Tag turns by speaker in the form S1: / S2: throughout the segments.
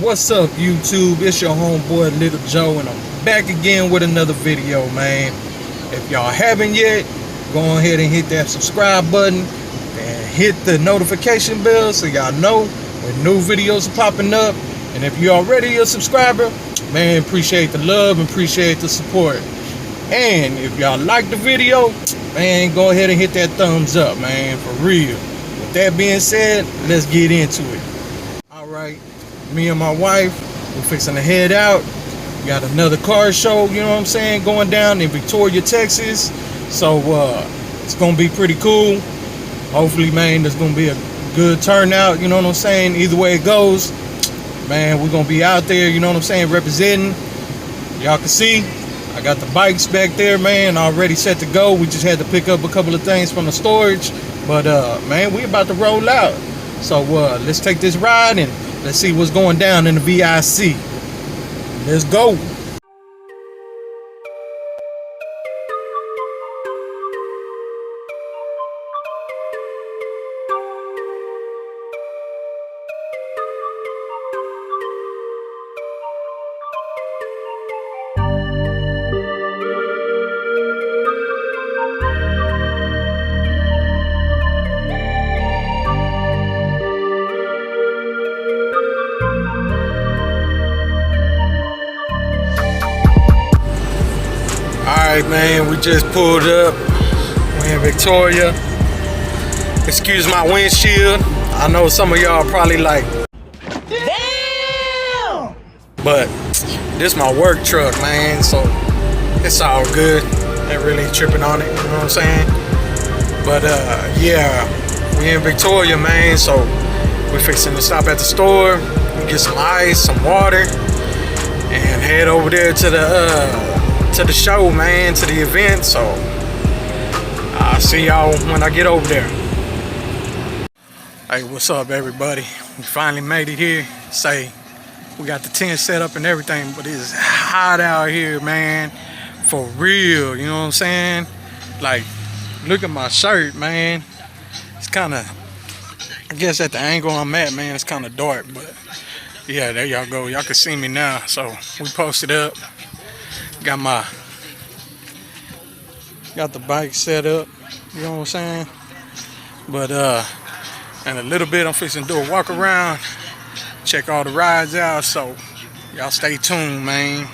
S1: What's up, YouTube? It's your homeboy Little Joe, and I'm back again with another video, man. If y'all haven't yet, go ahead and hit that subscribe button and hit the notification bell so y'all know when new videos are popping up. And if you're already a subscriber, man, appreciate the love and appreciate the support. And if y'all like the video, man, go ahead and hit that thumbs up, man, for real. With that being said, let's get into it. All right, me and my wife, we're fixing to head out. We got another car show, you know what I'm saying, going down in Victoria, Texas. So it's gonna be pretty cool. Hopefully, man, there's gonna be a good turnout, you know what I'm saying. Either way it goes, man, we're gonna be out there, you know what I'm saying, representing. Y'all can see I got the bikes back there, man, already set to go. We just had to pick up a couple of things from the storage, but man, we about to roll out. So let's take this ride and let's see what's going down in the VIC. Let's go. Alright, man, we just pulled up. We're in Victoria. Excuse my windshield. I know some of y'all probably like, damn! But this my work truck, man, so it's all good. Ain't really tripping on it, you know what I'm saying? But yeah, we in Victoria, man, so we're fixing to stop at the store, get some ice, some water, and head over there to the show, man, to the event. So I'll see y'all when I get over there. Hey, what's up, everybody? We finally made it here. Say, we got the tent set up and everything, but it's hot out here, man, for real, you know what I'm saying? Like, look at my shirt, man. It's kind of, I guess at the angle I'm at, man, it's kind of dark, but yeah, there y'all go. Y'all can see me now. So we posted up. Got the bike set up, you know what I'm saying? But in a little bit I'm fixing to do a walk around, check all the rides out, so y'all stay tuned, man.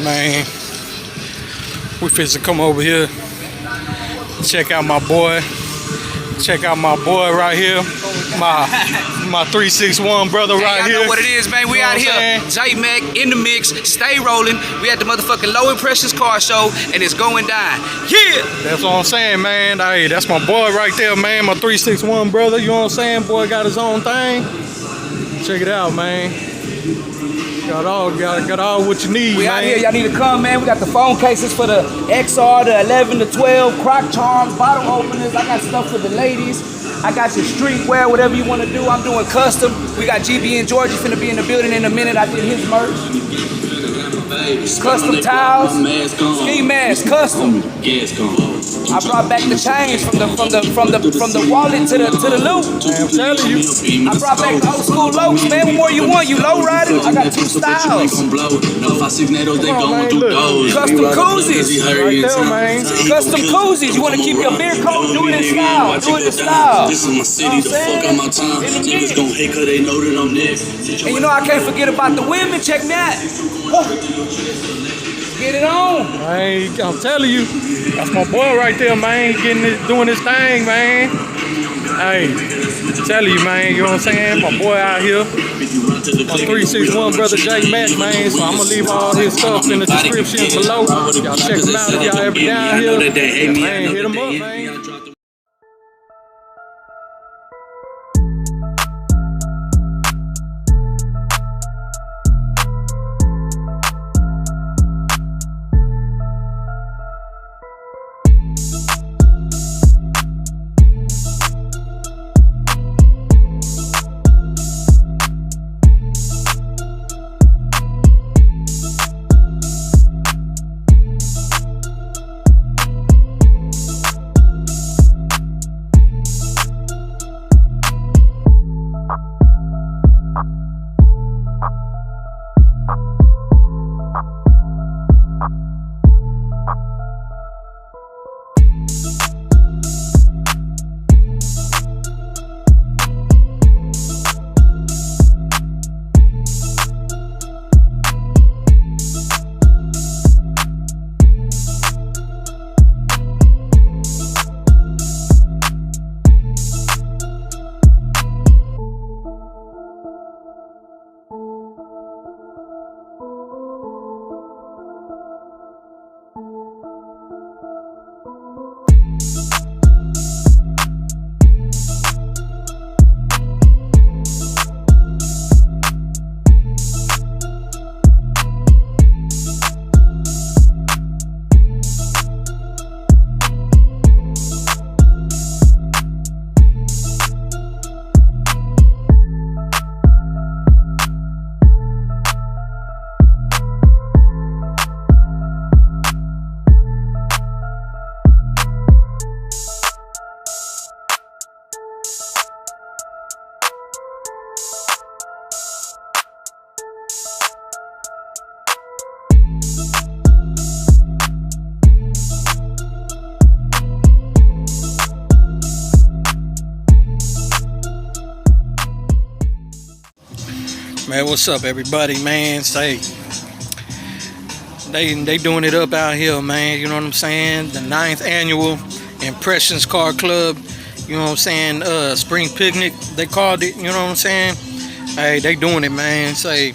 S1: Man, we fixing to come over here, check out my boy. Check out my boy right here, my 361 brother right here.
S2: Y'all know what it is, man. We out here, J-Mack in the mix, stay rolling. We at the motherfucking Low Impressions car show, and it's going down. Yeah!
S1: That's what I'm saying, man. Hey, that's my boy right there, man. My 361 brother, you know what I'm saying? Boy got his own thing. Check it out, man. Got all what you need,
S2: we
S1: man.
S2: out here, y'all need to come, man. We got the phone cases for the XR, the 11, the 12, crock charms, bottle openers. I got stuff for the ladies. I got your streetwear, whatever you want to do. I'm doing custom. We got GB and Georgie finna be in the building in a minute. I did his merch. Custom towels, ski mask, custom. I brought back the change from the wallet to the loot.
S1: I'm telling you.
S2: I brought back the old school lows, man. What more you want? You low riding? I got 2 styles. Custom koozies.
S1: Right there, man.
S2: Custom koozies. You want to keep your beer cold? Do it in style. Do it in style.
S3: This is my city, the fuck out my time. Niggas gon' hate cause they know that I'm next.
S2: And you know I can't forget about the women. Check me out. Get it on.
S1: I'm telling you, that's my boy right there, man. Doing his thing, man. Hey, telling you, man, you know what I'm saying? My boy out here. My 361 brother J-Mack, man. So I'm gonna leave all his stuff in the description below. Y'all check him out if y'all ever down here. Man, hit him up, man. Man, what's up, everybody, man? Say, they doing it up out here, man. You know what I'm saying? The 9th annual Impressions Car Club. You know what I'm saying? Spring picnic, they called it. You know what I'm saying? Hey, they doing it, man. Say,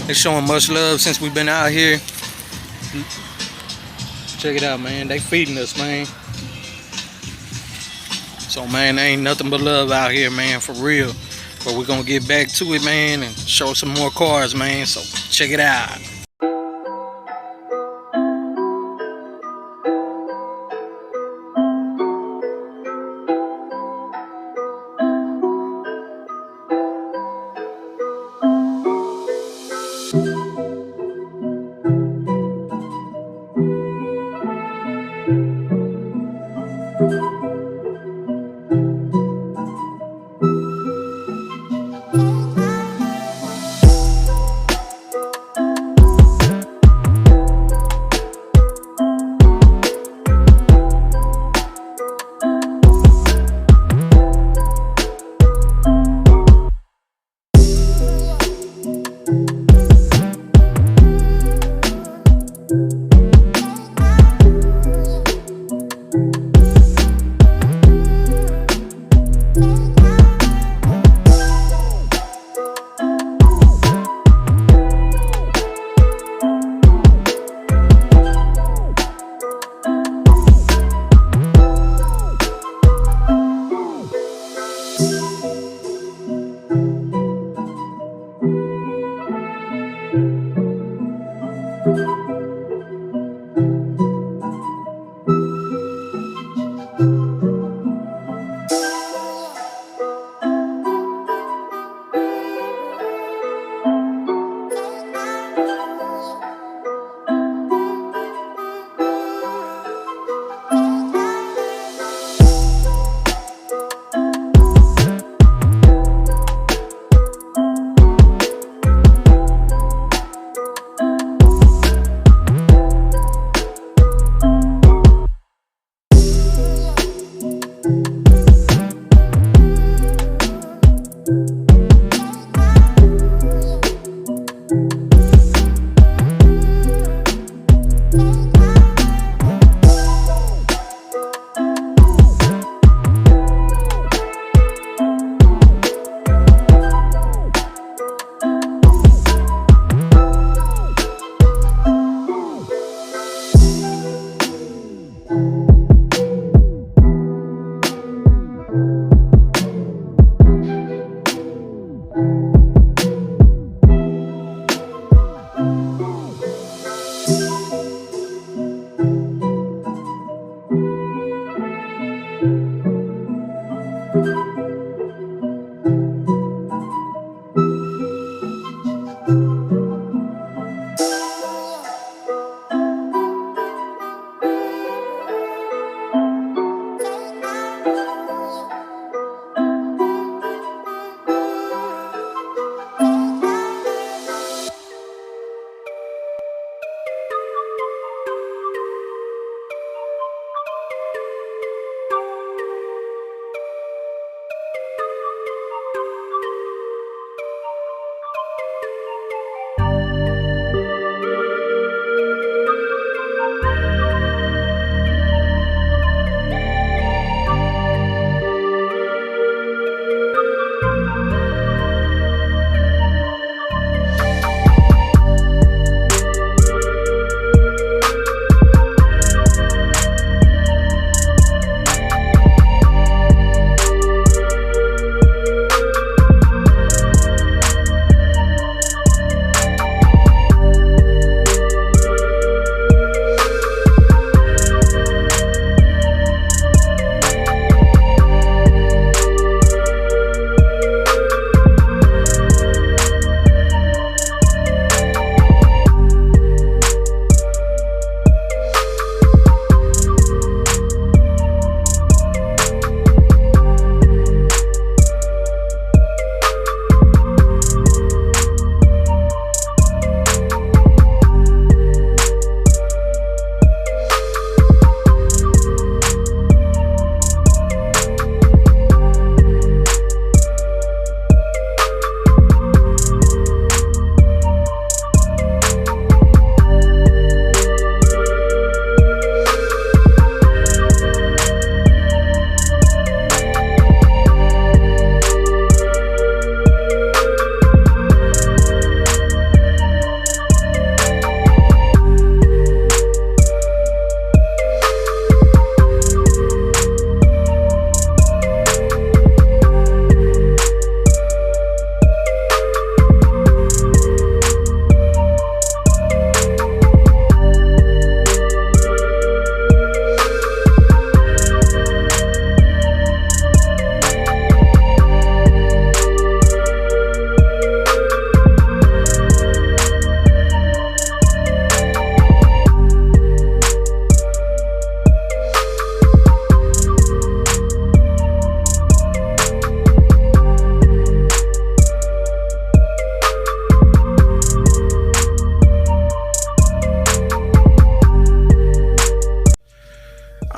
S1: they showing much love since we've been out here. Check it out, man. They feeding us, man. So, man, there ain't nothing but love out here, man, for real. But we're gonna get back to it, man, and show some more cars, man. So check it out.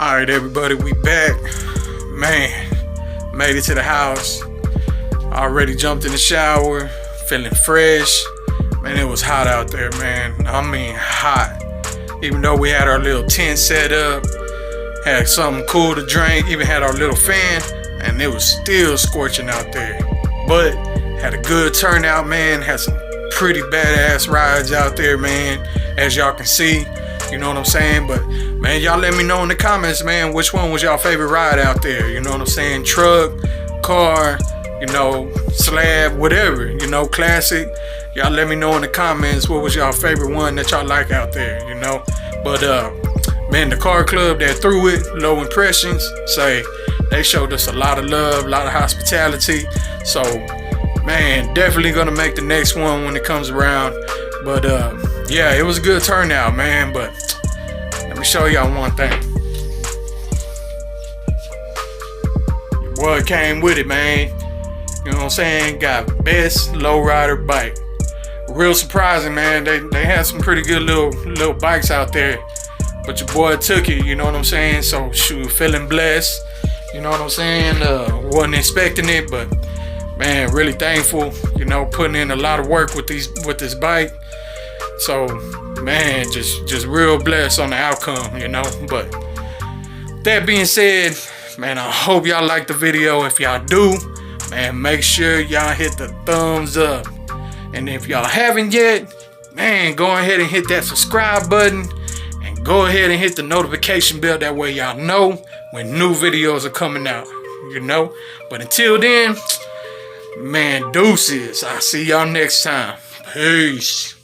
S1: All right, everybody, we back. Man, made it to the house. Already jumped in the shower, feeling fresh. Man, it was hot out there, man. I mean, hot. Even though we had our little tent set up, had something cool to drink, even had our little fan, and it was still scorching out there. But had a good turnout, man. Had some pretty badass rides out there, man, as y'all can see. You know what I'm saying? But man, y'all let me know in the comments, man, which one was y'all favorite ride out there? You know what I'm saying? Truck, car, you know, slab, whatever, you know, classic. Y'all let me know in the comments what was y'all favorite one that y'all like out there, you know. But man, the car club that threw it, Low Impressions, say they showed us a lot of love, a lot of hospitality. So man, definitely gonna make the next one when it comes around. But yeah, it was a good turnout, man. But let me show y'all one thing. Your boy came with it, man. You know what I'm saying? Got best lowrider bike. Real surprising, man. They had some pretty good little bikes out there, but your boy took it. You know what I'm saying? So shoot, feeling blessed. You know what I'm saying? Wasn't expecting it, but man, really thankful. You know, putting in a lot of work with this bike. So man, just real blessed on the outcome, you know. But that being said, man, I hope y'all like the video. If y'all do, man, make sure y'all hit the thumbs up. And if y'all haven't yet, man, go ahead and hit that subscribe button and go ahead and hit the notification bell. That way y'all know when new videos are coming out, you know. But until then, man, deuces. I'll see y'all next time. Peace.